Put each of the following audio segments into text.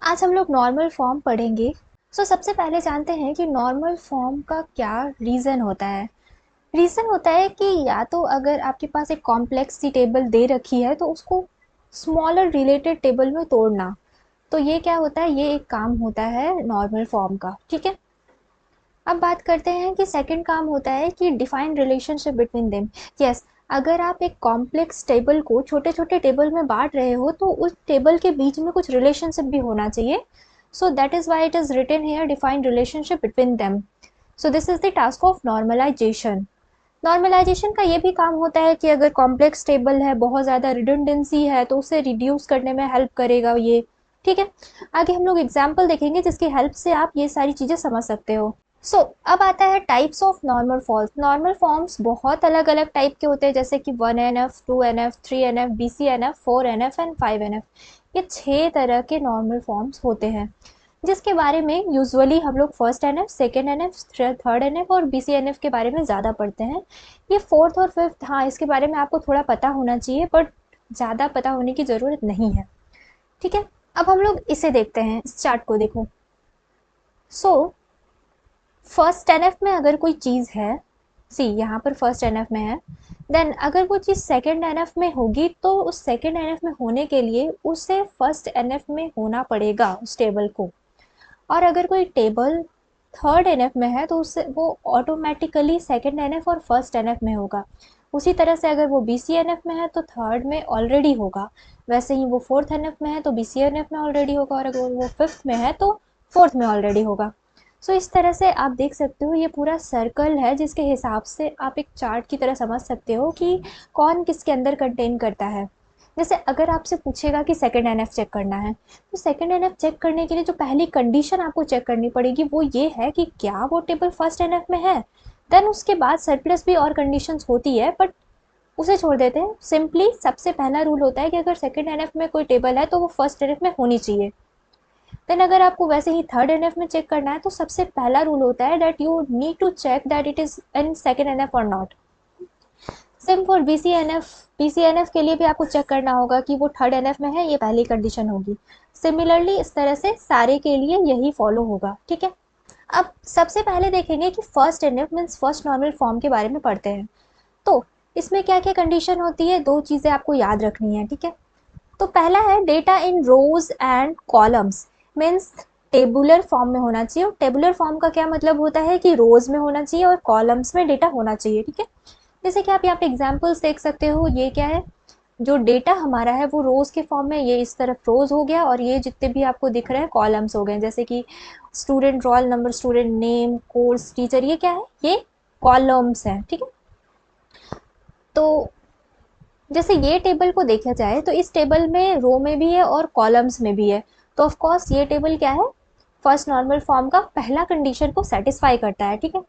आज हम लोग नॉर्मल फॉर्म पढ़ेंगे। सबसे पहले जानते हैं कि नॉर्मल फॉर्म का क्या रीज़न होता है। रीज़न होता है कि या तो अगर आपके पास एक कॉम्प्लेक्स सी टेबल दे रखी है तो उसको स्मॉलर रिलेटेड टेबल में तोड़ना। तो ये क्या होता है, ये एक काम होता है नॉर्मल फॉर्म का। ठीक है, अब बात करते हैं कि सेकंड काम होता है कि define relationship between them. Yes, अगर आप एक कॉम्प्लेक्स टेबल को छोटे छोटे टेबल में बांट रहे हो तो उस टेबल के बीच में कुछ रिलेशनशिप भी होना चाहिए। So that is why it is written here define relationship between them. So this is the task of normalization. Normalization का ये भी काम होता है कि अगर कॉम्प्लेक्स टेबल है, बहुत ज़्यादा रिडंडेंसी है, तो उसे रिड्यूस करने में हेल्प करेगा ये। ठीक है, आगे हम लोग एग्जाम्पल देखेंगे जिसकी हेल्प से आप ये सारी चीज़ें समझ सकते हो। अब आता है types of normal forms. Normal forms बहुत अलग अलग टाइप के होते हैं, जैसे कि 1NF, 2NF, 3NF, BCNF, 4NF and 5NF। ये 6 तरह के नॉर्मल फॉर्म्स होते हैं जिसके बारे में यूजुअली हम लोग first N F, second N F, third N F और BCNF के बारे में ज़्यादा पढ़ते हैं। ये फोर्थ और फिफ्थ, हाँ, इसके बारे में आपको थोड़ा पता होना चाहिए, बट ज़्यादा पता होने की ज़रूरत नहीं है। ठीक है, अब हम लोग इसे देखते हैं, इस चार्ट को देखो। सो फर्स्ट एनएफ में अगर कोई चीज़ है, सी यहाँ पर फर्स्ट एनएफ में है, देन अगर वो चीज़ सेकेंड एनएफ में होगी तो उस सेकेंड एनएफ में होने के लिए उसे फर्स्ट एनएफ में होना पड़ेगा उस टेबल को। और अगर कोई टेबल थर्ड एनएफ में है तो उससे वो ऑटोमेटिकली सेकेंड एनएफ और फर्स्ट एनएफ में होगा। उसी तरह से अगर वो BCNF में है तो थर्ड में ऑलरेडी होगा, वैसे ही वो फोर्थ एनएफ में है तो BCNF में ऑलरेडी होगा, और अगर वो फिफ्थ में है तो फोर्थ में ऑलरेडी होगा। इस तरह से आप देख सकते हो, ये पूरा सर्कल है जिसके हिसाब से आप एक चार्ट की तरह समझ सकते हो कि कौन किसके अंदर कंटेन करता है। जैसे अगर आपसे पूछेगा कि सेकेंड एनएफ चेक करना है, तो सेकेंड एनएफ चेक करने के लिए जो पहली कंडीशन आपको चेक करनी पड़ेगी वो ये है कि क्या वो टेबल फर्स्ट एनएफ में है। देन उसके बाद सरप्लस भी और कंडीशंस होती है, बट उसे छोड़ देते हैं। सिंपली सबसे पहला रूल होता है कि अगर सेकेंड एनएफ में कोई टेबल है तो वो फर्स्ट एनएफ में होनी चाहिए। देन अगर आपको वैसे ही थर्ड एनएफ में चेक करना है तो सबसे पहला रूल होता है that you need to check that it is in second NF और नॉट। सेम फॉर BCNF के लिए भी आपको चेक करना होगा कि वो थर्ड एनएफ में है, ये पहली कंडीशन होगी। सिमिलरली इस तरह से सारे के लिए यही फॉलो होगा। ठीक है, अब सबसे पहले देखेंगे कि first NF means first normal form के बारे में पढ़ते हैं। तो इसमें क्या क्या कंडीशन होती है, दो चीज़ें आपको याद रखनी है। ठीक है, तो पहला है data in rows and columns, means tabular form में होना चाहिए। और टेबुलर फॉर्म का क्या मतलब होता है कि रोज में होना चाहिए और कॉलम्स में डेटा होना चाहिए। ठीक है, जैसे कि आप यहाँ पे एग्जाम्पल्स देख सकते हो, ये क्या है, जो डेटा हमारा है वो रोज के फॉर्म में, ये इस तरफ रोज हो गया और ये जितने भी आपको दिख रहे हैं कॉलम्स हो गए, जैसे कि student roll number, student name, course, teacher, ये क्या है, ये कॉलम्स हैं। ठीक है, तो जैसे ये टेबल को देखा जाए तो इस टेबल में रो में भी है और कॉलम्स में भी है, तो ऑफ कोर्स ये टेबल क्या है, फर्स्ट नॉर्मल फॉर्म का पहला कंडीशन को सेटिस्फाई करता है। ठीक है,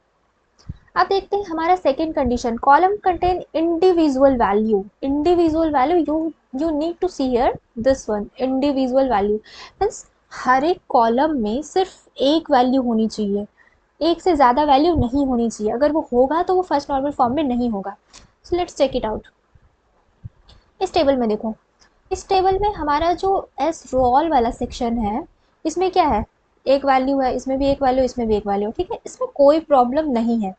अब देखते हैं हमारा second condition, column contain individual value. Individual value, you need to see here this one, individual value means हर एक कॉलम में सिर्फ एक वैल्यू होनी चाहिए, एक से ज़्यादा वैल्यू नहीं होनी चाहिए। अगर वो होगा तो वो फर्स्ट नॉर्मल फॉर्म में नहीं होगा। So let's check it out. इस टेबल में देखो, इस टेबल में हमारा जो एस रोल वाला सेक्शन है, इसमें क्या है, एक वैल्यू है, इसमें भी एक वैल्यू, इसमें भी एक वैल्यू। ठीक है, इसमें कोई प्रॉब्लम नहीं है।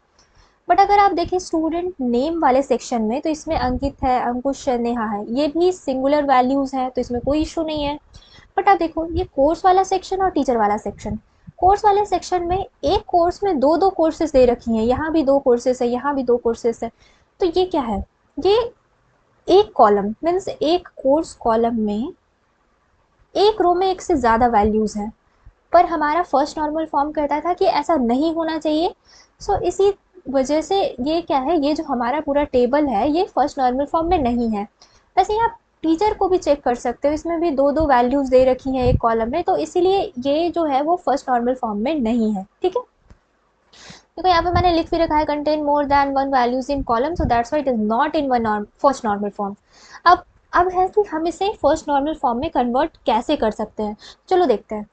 बट अगर आप देखें स्टूडेंट नेम वाले सेक्शन में, तो इसमें अंकित है, अंकुश है, नेहा है, ये भी सिंगुलर वैल्यूज हैं, तो इसमें कोई इशू नहीं है। बट आप देखो ये कोर्स वाला सेक्शन और टीचर वाला सेक्शन, कोर्स वाले सेक्शन में एक कोर्स में दो दो कोर्सेज दे रखी हैं, यहाँ भी दो कोर्सेज है, यहाँ भी दो कोर्सेज है। तो ये क्या है, ये एक कॉलम मीन्स एक कोर्स कॉलम में एक रो में एक से ज़्यादा वैल्यूज़ हैं, पर हमारा फर्स्ट नॉर्मल फॉर्म कहता था कि ऐसा नहीं होना चाहिए। इसी वजह से ये क्या है, ये जो हमारा पूरा टेबल है ये फर्स्ट नॉर्मल फॉर्म में नहीं है। वैसे ही आप टीचर को भी चेक कर सकते हो, इसमें भी दो दो वैल्यूज़ दे रखी हैं एक कॉलम में, तो इसीलिए ये जो है वो फर्स्ट नॉर्मल फॉर्म में नहीं है। ठीक है, देखो यहाँ पे मैंने लिख भी रखा है contain more than one values in column, so that's why it is not in one first normal form. अब अब है कि हम इसे फर्स्ट नॉर्मल फॉर्म में कन्वर्ट कैसे कर सकते हैं, चलो देखते हैं।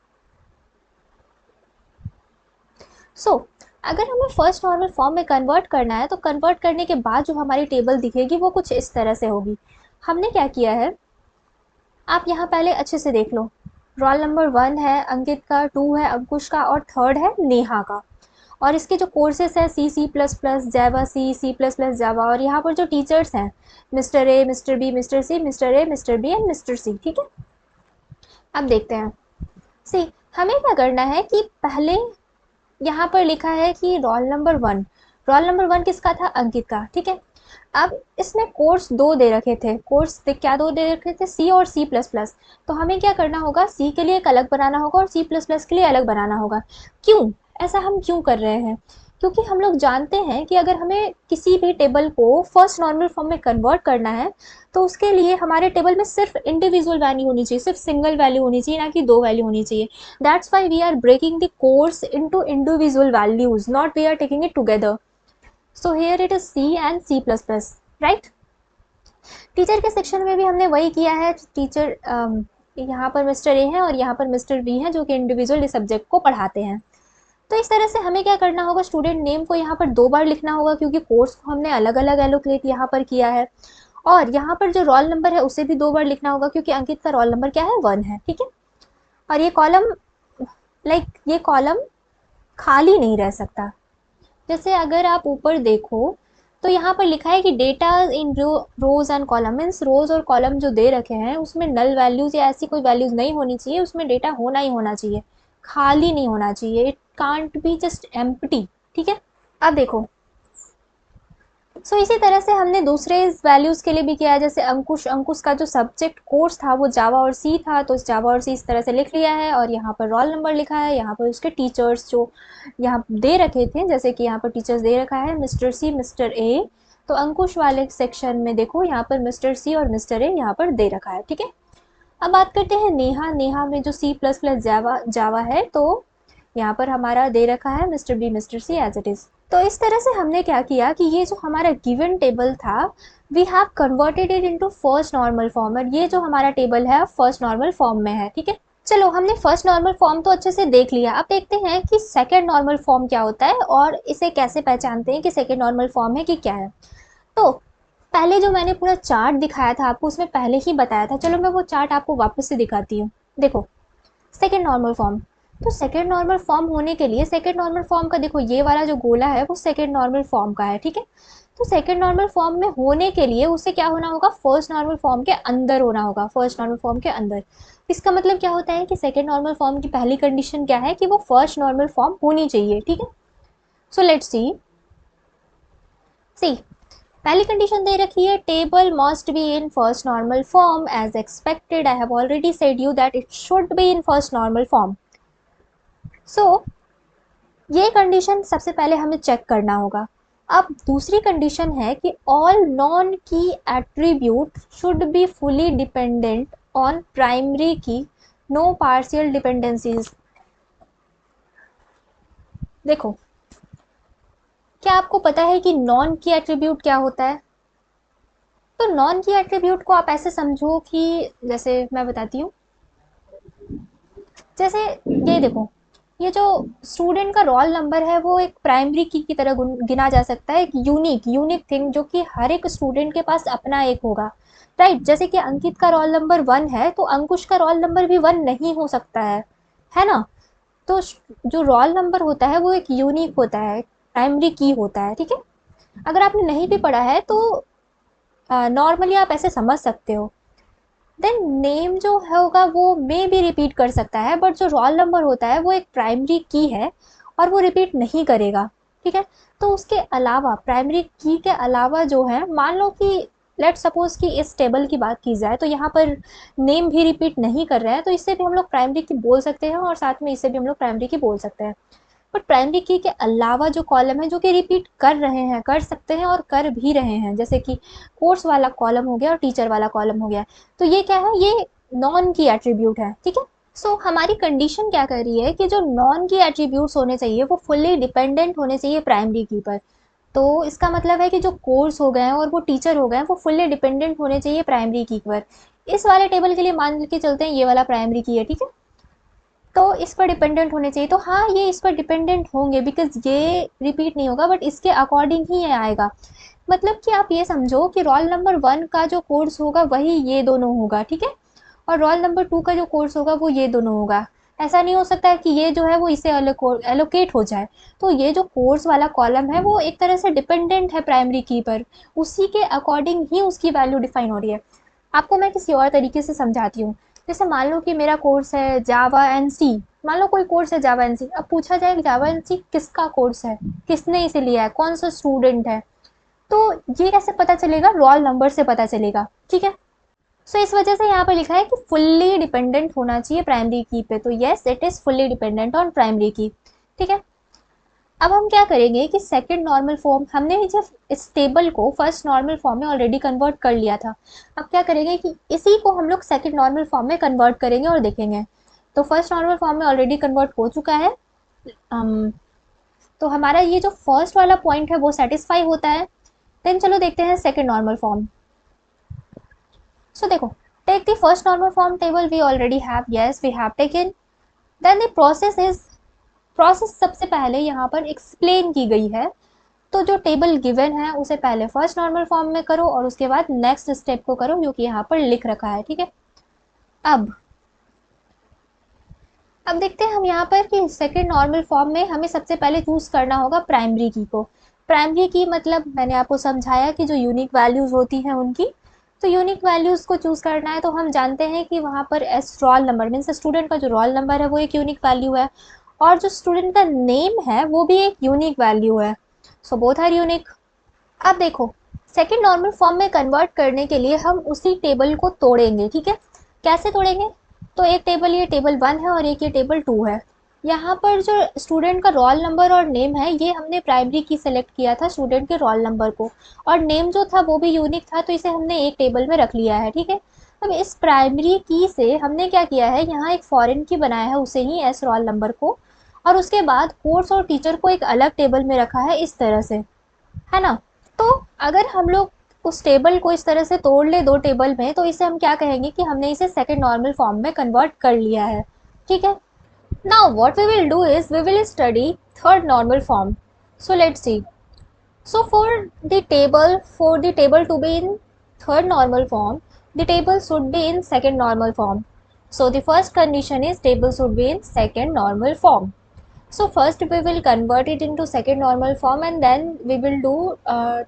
सो अगर हमें फर्स्ट नॉर्मल फॉर्म में कन्वर्ट करना है तो कन्वर्ट करने के बाद जो हमारी टेबल दिखेगी वो कुछ इस तरह से होगी। हमने क्या किया है, आप यहाँ पहले अच्छे से देख लो, रोल नंबर 1 है अंकित का, 2 है अंकुश का और 3rd है नेहा का। और इसके जो कोर्सेस है C C plus plus Java, C plus plus Java, और यहाँ पर जो टीचर्स हैं mister A, mister B, mister C, mister A, mister B and mister C. ठीक है, अब देखते हैं। सी, हमें क्या करना है कि पहले यहाँ पर लिखा है कि रोल नंबर 1 किसका था, अंकित का। ठीक है, अब इसमें कोर्स दो दे रखे थे, क्या दो दे रखे थे, सी और सी प्लस प्लस। तो हमें क्या करना होगा, सी के लिए एक अलग बनाना होगा और सी प्लस प्लस के लिए अलग बनाना होगा। क्यों, ऐसा हम क्यों कर रहे हैं, क्योंकि हम लोग जानते हैं कि अगर हमें किसी भी टेबल को फर्स्ट नॉर्मल फॉर्म में कन्वर्ट करना है तो उसके लिए हमारे टेबल में सिर्फ इंडिविजुअल वैल्यू होनी चाहिए, सिर्फ सिंगल वैल्यू होनी चाहिए, ना कि दो वैल्यू होनी चाहिए। That's why we are breaking the course into individual values, not we are taking it together. So here it is C and C plus plus, right. Teacher के सेक्शन में भी हमने वही किया है। टीचर यहाँ पर मिस्टर ए हैं और यहाँ पर मिस्टर बी हैं जो कि इंडिविजुअल सब्जेक्ट को पढ़ाते हैं। तो इस तरह से हमें क्या करना होगा, स्टूडेंट नेम को यहाँ पर 2 बार लिखना होगा क्योंकि कोर्स को हमने अलग अलग एलोकेट यहाँ पर किया है। और यहाँ पर जो रोल नंबर है उसे भी 2 बार लिखना होगा क्योंकि अंकित का रोल नंबर क्या है, 1 है। ठीक है, और ये कॉलम खाली नहीं रह सकता। जैसे अगर आप ऊपर देखो तो यहाँ पर लिखा है कि data in rows and column, means rows और कॉलम जो दे रखे हैं उसमें नल वैल्यूज या ऐसी कोई वैल्यूज नहीं होनी चाहिए, उसमें डेटा होना ही होना चाहिए, खाली नहीं होना चाहिए, it can't be just empty. ठीक है, अब देखो, इसी तरह से हमने दूसरे वैल्यूज के लिए भी किया है। जैसे अंकुश का जो सब्जेक्ट कोर्स था वो जावा और सी था, तो जावा और सी इस तरह से लिख लिया है और यहाँ पर रोल नंबर लिखा है। यहाँ पर उसके टीचर्स जो यहाँ दे रखे थे, जैसे कि यहाँ पर टीचर्स दे रखा है मिस्टर सी, मिस्टर ए। तो अंकुश वाले सेक्शन में देखो यहाँ पर मिस्टर सी और मिस्टर ए यहाँ पर दे रखा है। ठीक है, अब बात करते हैं नेहा में जो सी प्लस प्लस जावा जावा है, तो यहाँ पर हमारा दे रखा है mister B, mister C as it is. तो इस तरह से हमने क्या किया कि ये जो हमारा गिवन टेबल था we have converted it into first normal form, और ये जो हमारा टेबल है फर्स्ट नॉर्मल फॉर्म में है। ठीक है, चलो हमने फर्स्ट नॉर्मल फॉर्म तो अच्छे से देख लिया, अब देखते हैं कि सेकेंड नॉर्मल फॉर्म क्या होता है और इसे कैसे पहचानते हैं कि सेकेंड नॉर्मल फॉर्म है कि क्या है। तो पहले जो मैंने पूरा चार्ट दिखाया था आपको उसमें पहले ही बताया था, चलो मैं वो चार्ट आपको वापस से दिखाती हूँ। देखो, सेकेंड नॉर्मल फॉर्म, तो सेकेंड नॉर्मल फॉर्म होने के लिए सेकेंड नॉर्मल फॉर्म का देखो ये वाला जो गोला है वो सेकेंड नॉर्मल फॉर्म का है। ठीक है, तो सेकेंड नॉर्मल फॉर्म में होने के लिए उसे क्या होना होगा, फर्स्ट नॉर्मल फॉर्म के अंदर होना होगा, फर्स्ट नॉर्मल फॉर्म के अंदर। इसका मतलब क्या होता है कि सेकेंड नॉर्मल फॉर्म की पहली कंडीशन क्या है कि वो फर्स्ट नॉर्मल फॉर्म होनी चाहिए। ठीक है, सो लेट्स सी। सी, पहली कंडीशन दे रखी है table must be in first normal form as expected, I have already said you that it should be in first normal form. So ये कंडीशन सबसे पहले हमें चेक करना होगा। अब दूसरी कंडीशन है कि ऑल नॉन की attribute should be fully dependent on primary की, नो पार्शियल डिपेंडेंसीज। देखो, क्या आपको पता है कि नॉन की एट्रीब्यूट क्या होता है? तो नॉन की एट्रीब्यूट को आप ऐसे समझो कि जैसे मैं बताती हूँ, जैसे ये देखो, ये जो स्टूडेंट का रोल नंबर है वो एक प्राइमरी की तरह गिना जा सकता है, एक यूनिक यूनिक थिंग जो कि हर एक स्टूडेंट के पास अपना एक होगा, राइट। जैसे कि अंकित का रोल नंबर 1 है तो अंकुश का रोल नंबर भी 1 नहीं हो सकता है ना। तो जो रोल नंबर होता है वो एक यूनिक होता है, प्राइमरी की होता है। ठीक है, अगर आपने नहीं भी पढ़ा है तो नॉर्मली आप ऐसे समझ सकते हो। देन नेम जो होगा वो मे भी रिपीट कर सकता है, बट जो रोल नंबर होता है वो एक प्राइमरी की है और वो रिपीट नहीं करेगा। ठीक है, तो उसके अलावा प्राइमरी की के अलावा जो है, मान लो कि लेट सपोज कि इस टेबल की बात की जाए तो यहाँ पर नेम भी रिपीट नहीं कर रहे हैं, तो इससे भी हम लोग प्राइमरी की बोल सकते हैं और साथ में इससे भी हम लोग प्राइमरी की बोल सकते हैं। बट प्राइमरी की के अलावा जो कॉलम है जो कि रिपीट कर रहे हैं, कर सकते हैं और कर भी रहे हैं, जैसे कि कोर्स वाला कॉलम हो गया और टीचर वाला कॉलम हो गया, तो ये क्या है, ये नॉन की एट्रीब्यूट है। ठीक है, हमारी कंडीशन क्या कर रही है कि जो नॉन की एट्रीब्यूट्स होने चाहिए वो फुल्ली डिपेंडेंट होने चाहिए प्राइमरी की पर। तो इसका मतलब है कि जो कोर्स हो गए हैं और वो टीचर हो गए हैं वो फुल्ली डिपेंडेंट होने चाहिए प्राइमरी की पर। इस वाले टेबल के लिए मान के चलते हैं ये वाला प्राइमरी की है। ठीक है, तो इस पर डिपेंडेंट होने चाहिए, तो हाँ ये इस पर डिपेंडेंट होंगे बिकॉज ये रिपीट नहीं होगा बट इसके अकॉर्डिंग ही ये आएगा। मतलब कि आप ये समझो कि रोल नंबर 1 का जो कोर्स होगा वही ये दोनों होगा। ठीक है, और रोल नंबर 2 का जो कोर्स होगा वो ये दोनों होगा। ऐसा नहीं हो सकता है कि ये जो है वो इसे एलोकेट हो जाए। तो ये जो कोर्स वाला कॉलम है वो एक तरह से डिपेंडेंट है प्राइमरी की पर, उसी के अकॉर्डिंग ही उसकी वैल्यू डिफाइन हो रही है। आपको मैं किसी और तरीके से समझाती हूँ। जैसे मान लो कि मेरा कोर्स है जावा एंड सी, मान लो कोई कोर्स है जावा एंड सी, अब पूछा जाए जावा एंड सी किसका कोर्स है, किसने इसे लिया है, कौन सा स्टूडेंट है, तो ये कैसे पता चलेगा, रोल नंबर से पता चलेगा, ठीक है। सो इस वजह से यहाँ पर लिखा है कि फुल्ली डिपेंडेंट होना चाहिए प्राइमरी की पे, तो yes it is fully dependent on primary की, ठीक है। अब हम क्या करेंगे कि सेकंड नॉर्मल फॉर्म, हमने जब इस टेबल को फर्स्ट नॉर्मल फॉर्म में ऑलरेडी कन्वर्ट कर लिया था, अब क्या करेंगे कि इसी को हम लोग सेकंड नॉर्मल फॉर्म में कन्वर्ट करेंगे और देखेंगे। तो फर्स्ट नॉर्मल फॉर्म में ऑलरेडी कन्वर्ट हो चुका है। तो हमारा ये जो फर्स्ट वाला पॉइंट है वो सेटिस्फाई होता है। देन चलो देखते हैं सेकंड नॉर्मल फॉर्म। सो देखो, take the first normal form table we already have, yes we have taken, then the process is, process सबसे पहले यहाँ पर एक्सप्लेन की गई है। तो जो टेबल गिवन है उसे पहले फर्स्ट नॉर्मल फॉर्म में करो और उसके बाद नेक्स्ट स्टेप को करो जो कि यहाँ पर लिख रखा है, ठीक है। अब देखते हैं हम यहाँ पर कि सेकेंड नॉर्मल फॉर्म में हमें सबसे पहले चूज करना होगा प्राइमरी की को। प्राइमरी की मतलब मैंने आपको समझाया कि जो यूनिक वैल्यूज होती हैं उनकी, तो यूनिक वैल्यूज को चूज करना है तो हम जानते हैं कि वहाँ पर S roll number means student का जो रोल नंबर है वो एक यूनिक वैल्यू है, और जो स्टूडेंट का नेम है वो भी एक यूनिक वैल्यू है। So both are unique. अब देखो, सेकेंड नॉर्मल फॉर्म में कन्वर्ट करने के लिए हम उसी टेबल को तोड़ेंगे, ठीक है। कैसे तोड़ेंगे, तो एक टेबल ये टेबल 1 है और एक ये टेबल 2 है। यहाँ पर जो स्टूडेंट का रोल नंबर और नेम है ये हमने प्राइमरी की सेलेक्ट किया था स्टूडेंट के रोल नंबर को, और नेम जो था वो भी यूनिक था तो इसे हमने एक टेबल में रख लिया है, ठीक है। अब इस प्राइमरी की से हमने क्या किया है, यहाँ एक फॉरेन की बनाया है उसे ही एस रोल नंबर को, और उसके बाद कोर्स और टीचर को एक अलग टेबल में रखा है इस तरह से, है ना। तो अगर हम लोग उस टेबल को इस तरह से तोड़ ले दो टेबल में, तो इसे हम क्या कहेंगे कि हमने इसे सेकेंड नॉर्मल फॉर्म में कन्वर्ट कर लिया है, ठीक है। Now what we will do is we will study third normal form. So let's see. So for the table to be in third normal form, the table should be in second normal form. So the first condition is table should be in second normal form. So first we will convert it into second normal form, and then we will do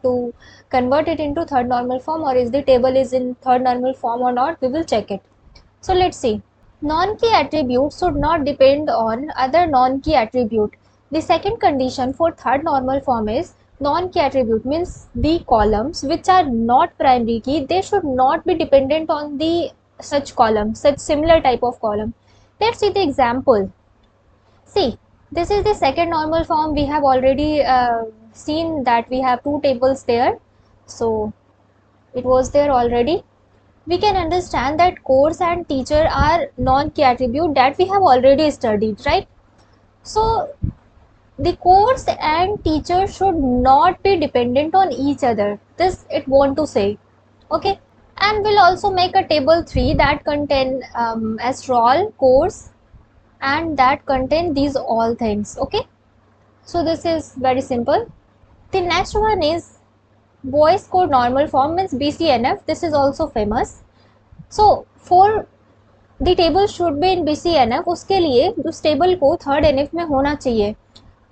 to convert it into third normal form, or is the table is in third normal form or not, we will check it. So let's see. Non-key attribute should not depend on other non-key attribute. The second condition for third normal form is non-key attribute means the columns which are not primary key, they should not be dependent on the such column, such similar type of column. Let's see the example. See, this is the second normal form. We have already seen that we have two tables there. So it was there already. We can understand that course and teacher are non-key attribute that we have already studied, right? So the course and teacher should not be dependent on each other. This it want to say, okay. And we'll also make a table 3 that contain as role, course, and that contain these all things, okay. So this is very simple. The next one is boys code normal form means BCNF. This is also famous. So for the table should be in BCNF, उसके लिए उस table को third NF में होना चाहिए,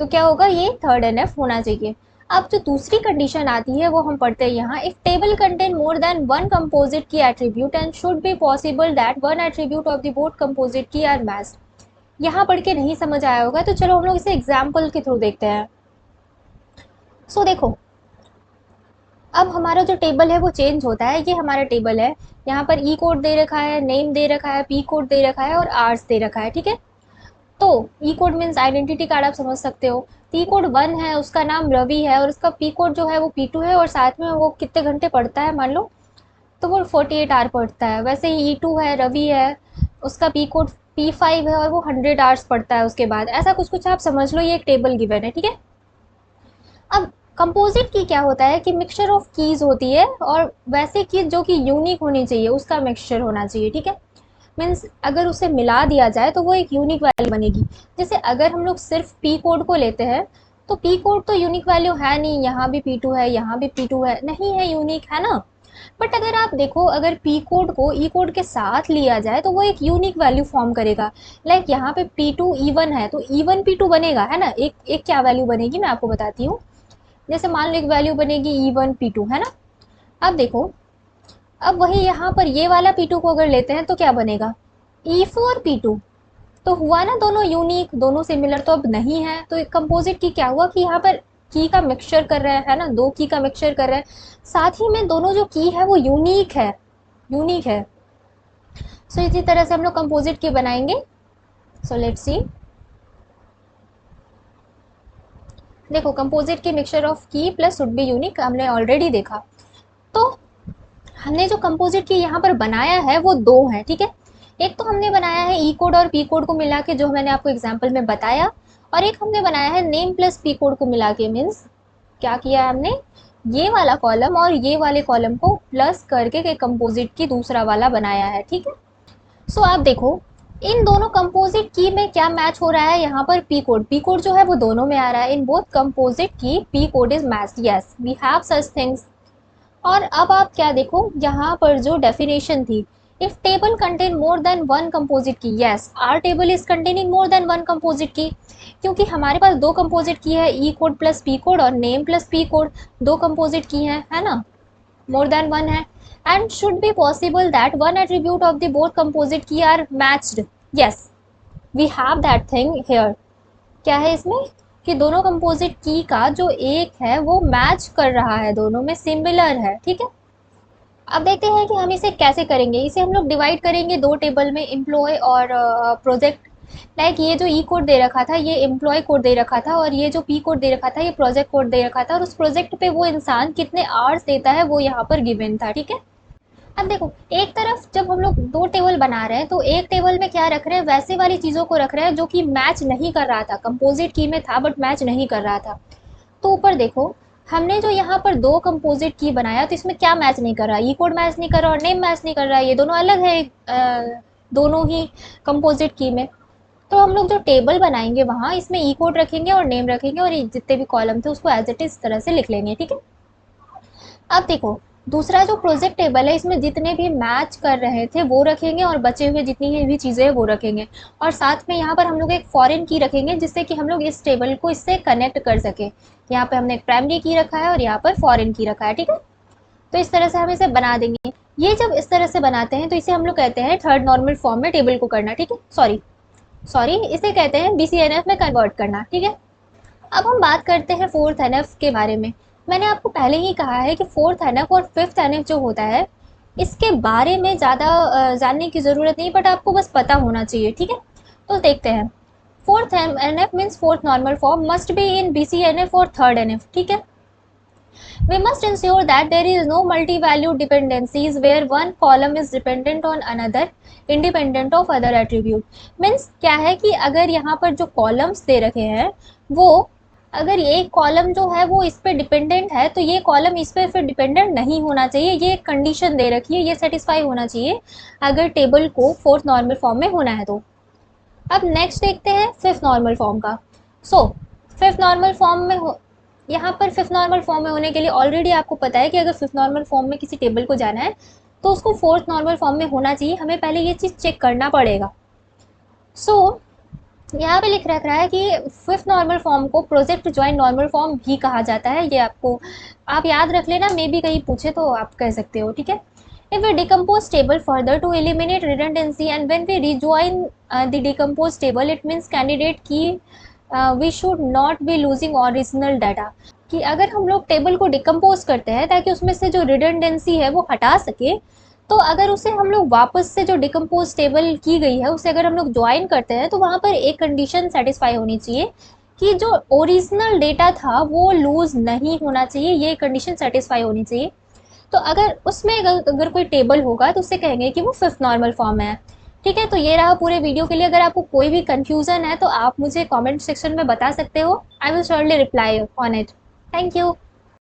तो क्या होगा, ये थर्ड एनएफ होना चाहिए। अब जो दूसरी कंडीशन आती है वो हम पढ़ते हैं यहाँ, if table contain more than one composite की attribute and should be possible that one attribute of the both composite की आर मैच्ड। यहाँ पढ़ के नहीं समझ आया होगा तो चलो हम लोग इसे एग्जाम्पल के थ्रू देखते हैं। सो देखो, अब हमारा जो टेबल है वो चेंज होता है। ये हमारा टेबल है, यहाँ पर ई कोड दे रखा है, नेम दे रखा है, पी कोड दे रखा है और आर्स दे रखा है, ठीक है। तो ई कोड मीन्स आइडेंटिटी कार्ड, आप समझ सकते हो। पी कोड 1 है, उसका नाम रवि है, और उसका पी कोड जो है वो P2 है, और साथ में वो कितने घंटे पढ़ता है मान लो, तो वो 48 आवर पढ़ता है। वैसे ही E2 है, रवि है, उसका पी कोड P5 है और वो 100 आवर्स पढ़ता है उसके बाद। ऐसा कुछ कुछ आप समझ लो, ये एक टेबल गिवन है, ठीक है। अब कंपोजिट की क्या होता है कि मिक्सचर ऑफ कीज होती है, और वैसे कीज जो कि यूनिक होनी चाहिए उसका मिक्सचर होना चाहिए, ठीक है। मीन्स अगर उसे मिला दिया जाए तो वो एक यूनिक वैल्यू बनेगी। जैसे अगर हम लोग सिर्फ पी कोड को लेते हैं तो पी कोड तो यूनिक वैल्यू है नहीं, यहाँ भी P2 है, यहाँ भी P2 है, नहीं है यूनिक, है ना। बट अगर आप देखो, अगर पी कोड को ई कोड के साथ लिया जाए तो वो एक यूनिक वैल्यू फॉर्म करेगा। लाइक यहाँ पे P2 E1 है तो E1 P2 बनेगा, है ना। एक एक क्या वैल्यू बनेगी मैं आपको बताती हूँ। जैसे मान लो एक वैल्यू बनेगी E1 P2, है ना। अब देखो, अब वही यहाँ पर ये वाला P2 को अगर लेते हैं तो क्या बनेगा, E4 P2। तो हुआ ना दोनों यूनिक, दोनों सिमिलर तो अब नहीं है। तो एक कंपोजिट की क्या हुआ कि यहाँ पर की का मिक्सचर कर रहे हैं, है ना, दो की का मिक्सचर कर रहे हैं, साथ ही में दोनों जो की है वो यूनिक है, यूनिक है। सो इसी तरह से हम लोग कंपोजिट की बनाएंगे। सो लेट्स सी, देखो कंपोजिट की मिक्सचर ऑफ की प्लस शुड बी यूनिक हमने ऑलरेडी देखा। तो हमने जो कंपोजिट की यहाँ पर बनाया है वो दो है, ठीक है। एक तो हमने बनाया है ई कोड और पी कोड को मिला के, जो मैंने आपको एग्जाम्पल में बताया, और एक हमने बनाया है नेम प्लस पी कोड को मिला के। मीन्स क्या किया है हमने, ये वाला कॉलम और ये वाले कॉलम को प्लस करके कंपोजिट की दूसरा वाला बनाया है, ठीक है। सो आप देखो, इन दोनों कंपोजिट की में क्या मैच हो रहा है, यहाँ पर पी कोड जो है वो दोनों में आ रहा है। In both composite key P code is matched, yes we have such things. और अब आप क्या देखो, यहाँ पर जो डेफिनेशन थी, if table contain more than one composite key, yes or table is containing more than one composite key, क्योंकि हमारे पास दो कंपोजिट की है, E code plus P code और नेम प्लस पी कोड, दो कंपोजिट की है ना, more than one है। and should be possible that one attribute of the both composite key are matched, yes we have that thing here। क्या है इसमें कि दोनों कंपोजिट की का जो एक है वो मैच कर रहा है, दोनों में सिमिलर है, ठीक है। अब देखते हैं कि हम इसे कैसे करेंगे। इसे हम लोग डिवाइड करेंगे दो टेबल में, एम्प्लॉय और प्रोजेक्ट। लाइक ये जो ई कोड दे रखा था ये एम्प्लॉय कोड दे रखा था, और ये जो पी कोड दे रखा था ये प्रोजेक्ट कोड दे रखा था, और उस प्रोजेक्ट पे वो इंसान कितने आवर्स देता है वो यहाँ पर गिवन था, ठीक है। अब देखो, एक तरफ जब हम लोग दो टेबल बना रहे हैं तो एक टेबल में क्या रख रहे हैं, वैसे वाली चीज़ों को रख रहे हैं जो कि मैच नहीं कर रहा था, कंपोजिट की में था बट मैच नहीं कर रहा था। तो ऊपर देखो, हमने जो यहाँ पर दो कंपोजिट की बनाया तो इसमें क्या मैच नहीं कर रहा, ई कोड मैच नहीं कर रहा और नेम मैच नहीं कर रहा, ये दोनों अलग है दोनों ही कंपोजिट की में। तो हम लोग जो टेबल बनाएंगे वहाँ इसमें ई कोड रखेंगे और नेम रखेंगे, और जितने भी कॉलम थे उसको एज इट इज तरह से लिख लेंगे, ठीक है। अब देखो, दूसरा जो प्रोजेक्ट टेबल है इसमें जितने भी मैच कर रहे थे वो रखेंगे, और बचे हुए जितनी भी चीज़ें हैं वो रखेंगे, और साथ में यहाँ पर हम लोग एक फॉरेन की रखेंगे जिससे कि हम लोग इस टेबल को इससे कनेक्ट कर सके। यहाँ पे हमने एक प्राइमरी की रखा है और यहाँ पर फॉरेन की रखा है, ठीक है। तो इस तरह से हम इसे बना देंगे। ये जब इस तरह से बनाते हैं तो इसे हम लोग कहते हैं थर्ड नॉर्मल फॉर्म में टेबल को करना, ठीक है। सॉरी सॉरी इसे कहते हैं BCNF में कन्वर्ट करना, ठीक है। अब हम बात करते हैं फोर्थ एनएफ के बारे में। मैंने आपको पहले ही कहा है कि फोर्थ एनएफ और फिफ्थ एनएफ जो होता है इसके बारे में ज़्यादा जानने की ज़रूरत नहीं, बट आपको बस पता होना चाहिए, ठीक है। तो देखते हैं, fourth NF means fourth normal form must be in BCNF और थर्ड एनएफ, ठीक है। We must ensure that there is no multi-valued dependencies where one column is dependent on another independent of other attribute। Means क्या है कि अगर यहाँ पर जो कॉलम्स दे रखे हैं वो, अगर एक कॉलम जो है वो इस पर डिपेंडेंट है तो ये कॉलम इस पर फिर डिपेंडेंट नहीं होना चाहिए, ये कंडीशन दे रखी है, ये सेटिस्फाई होना चाहिए अगर टेबल को फोर्थ नॉर्मल फॉर्म में होना है तो। अब नेक्स्ट देखते हैं फिफ्थ नॉर्मल फॉर्म का। सो फिफ्थ नॉर्मल फॉर्म में यहाँ पर फिफ्थ नॉर्मल फॉर्म में होने के लिए ऑलरेडी आपको पता है कि अगर फिफ्थ नॉर्मल फॉर्म में किसी टेबल को जाना है तो उसको फोर्थ नॉर्मल फॉर्म में होना चाहिए, हमें पहले ये चीज़ चेक करना पड़ेगा। सो यहाँ पे लिख रखा है कि फिफ्थ नॉर्मल फॉर्म को प्रोजेक्ट ज्वाइन नॉर्मल फॉर्म भी कहा जाता है। ये आपको आप याद रख लेना, मे बी कहीं पूछे तो आप कह सकते हो, ठीक है। If we decompose table further to eliminate redundancy and when we rejoin the decomposed table, it means candidate key we should not be losing original data। कि अगर हम लोग टेबल को डिकम्पोज करते हैं ताकि उसमें से जो रिडंडेंसी है वो हटा सके, तो अगर उसे हम लोग वापस से जो डिकम्पोज टेबल की गई है उसे अगर हम लोग ज्वाइन करते हैं तो वहाँ पर एक कंडीशन सेटिस्फाई होनी चाहिए कि जो ओरिजिनल डेटा था वो लूज नहीं होना चाहिए, ये कंडीशन सेटिस्फाई होनी चाहिए। तो अगर उसमें अगर कोई टेबल होगा तो उससे कहेंगे कि वो फिफ्थ नॉर्मल फॉर्म है, ठीक है। तो ये रहा पूरे वीडियो के लिए। अगर आपको कोई भी कंफ्यूजन है तो आप मुझे कमेंट सेक्शन में बता सकते हो, I will surely reply on it. Thank you.